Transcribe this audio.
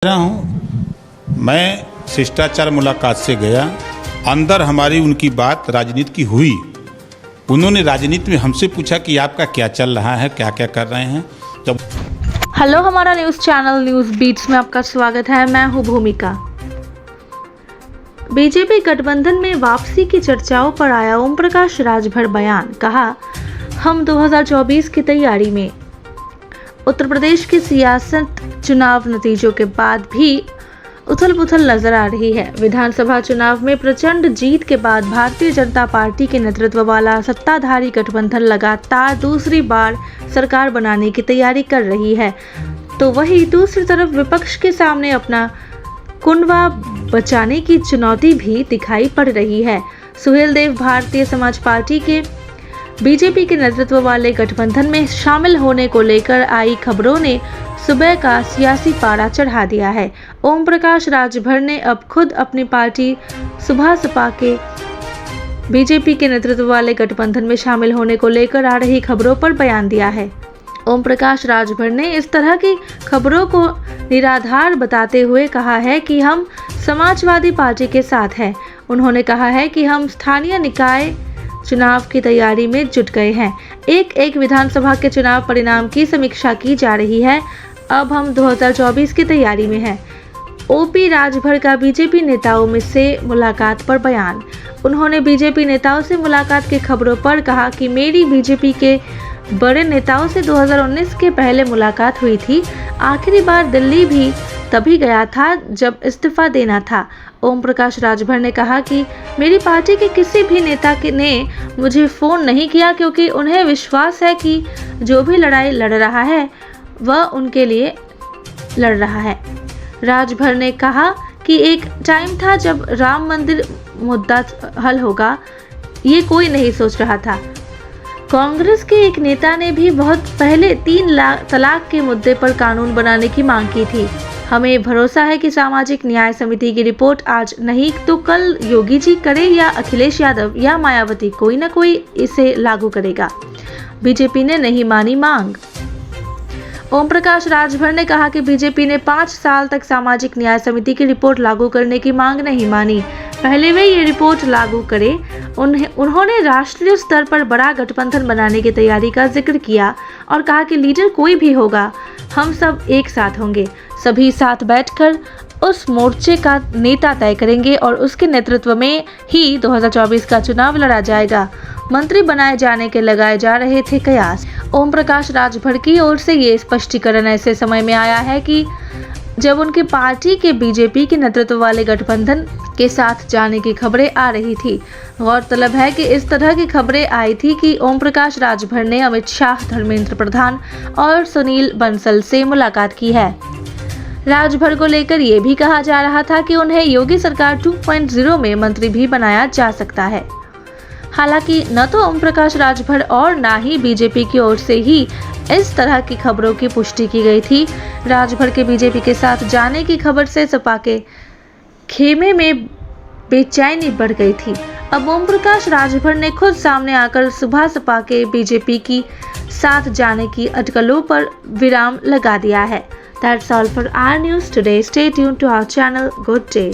रहा हूँ। मैं शिष्टाचार मुलाकात से गया, अंदर हमारी उनकी बात राजनीति की हुई। उन्होंने राजनीति में हमसे पूछा कि आपका क्या चल रहा है, क्या क्या कर रहे हैं। जब हेलो, हमारा न्यूज़ चैनल न्यूज़ बीट्स में आपका स्वागत है। मैं हूँ भूमिका। बीजेपी गठबंधन में वापसी की चर्चाओं पर आया ओम प्रकाश राजभर बयान। कहा, हम 2024 की तैयारी में। उत्तर प्रदेश की सियासत चुनाव नतीजों के बाद भी उथल पुथल नजर आ रही है। विधानसभा चुनाव में प्रचंड जीत के बाद भारतीय जनता पार्टी के नेतृत्व वाला सत्ताधारी गठबंधन लगातार दूसरी बार सरकार बनाने की तैयारी कर रही है, तो वहीं दूसरी तरफ विपक्ष के सामने अपना कुनबा बचाने की चुनौती भी दिखाई पड़ रही है। सुहेल देव भारतीय समाज पार्टी के बीजेपी के नेतृत्व वाले गठबंधन में शामिल होने को लेकर आई खबरों ने सुबह का सियासी पारा चढ़ा दिया है। ओम प्रकाश राजभर ने अब खुद अपनी पार्टी सुबह सपा के बीजेपी के नेतृत्व वाले गठबंधन में शामिल होने को लेकर आ रही खबरों पर बयान दिया है। ओम प्रकाश राजभर ने इस तरह की खबरों को निराधार बताते हुए कहा है कि हम समाजवादी पार्टी के साथ हैं। उन्होंने कहा है कि हम स्थानीय निकाय चुनाव की तैयारी में जुट गए हैं। एक विधानसभा के चुनाव परिणाम की समीक्षा की जा रही है। अब हम 2024 की तैयारी में हैं। ओपी राजभर का बीजेपी नेताओं में से मुलाकात पर बयान। उन्होंने बीजेपी नेताओं से मुलाकात की खबरों पर कहा कि मेरी बीजेपी के बड़े नेताओं से 2019 के पहले मुलाकात हुई थी। आखिरी बार दिल्ली भी तभी गया था जब इस्तीफा देना था। ओम प्रकाश राजभर ने कहा कि मेरी पार्टी के किसी भी नेता ने मुझे फ़ोन नहीं किया, क्योंकि उन्हें विश्वास है कि जो भी लड़ाई लड़ रहा है वह उनके लिए लड़ रहा है। राजभर ने कहा कि एक टाइम था जब राम मंदिर मुद्दा हल होगा, ये कोई नहीं सोच रहा था। कांग्रेस के एक नेता ने भी बहुत पहले 3 तलाक के मुद्दे पर कानून बनाने की मांग की थी। हमें भरोसा है कि सामाजिक न्याय समिति की रिपोर्ट आज नहीं तो कल योगी जी करे या अखिलेश यादव या मायावती, कोई ना कोई इसे लागू करेगा। बीजेपी ने नहीं मानी मांग। ओम प्रकाश राजभर ने कहा कि बीजेपी ने 5 साल तक सामाजिक न्याय समिति की रिपोर्ट लागू करने की मांग नहीं मानी। पहले वे ये रिपोर्ट लागू करे। उन्होंने राष्ट्रीय स्तर पर बड़ा गठबंधन बनाने की तैयारी का जिक्र किया और कहा कि लीडर कोई भी होगा, हम सब एक साथ होंगे, सभी साथ बैठकर उस मोर्चे का नेता तय करेंगे और उसके नेतृत्व में ही 2024 का चुनाव लड़ा जाएगा। मंत्री बनाए जाने के लगाए जा रहे थे कयास। ओम प्रकाश राजभर की ओर से ये स्पष्टीकरण ऐसे समय में आया है कि जब उनकी पार्टी के बीजेपी के नेतृत्व वाले गठबंधन के साथ जाने की खबरें आ रही थी। गौरतलब है कि इस तरह की खबरें आई थी कि ओम प्रकाश राजभर ने अमित शाह, धर्मेंद्र प्रधान और सुनील बंसल से मुलाकात की है। राजभर को लेकर ये भी कहा जा रहा था कि उन्हें योगी सरकार 2.0 में मंत्री भी बनाया जा सकता है। हालांकि न तो ओम प्रकाश राजभर और न ही बीजेपी की ओर से ही इस तरह की खबरों की पुष्टि की गई थी। राजभर के बीजेपी के साथ जाने की खबर से सपा के खेमे में बेचैनी बढ़ गई थी। अब ओम प्रकाश राजभर ने खुद सामने आकर सुबह सपा के बीजेपी की साथ जाने की अटकलों पर विराम लगा दिया है। That's all for our news today. Stay tuned to our channel. Good day.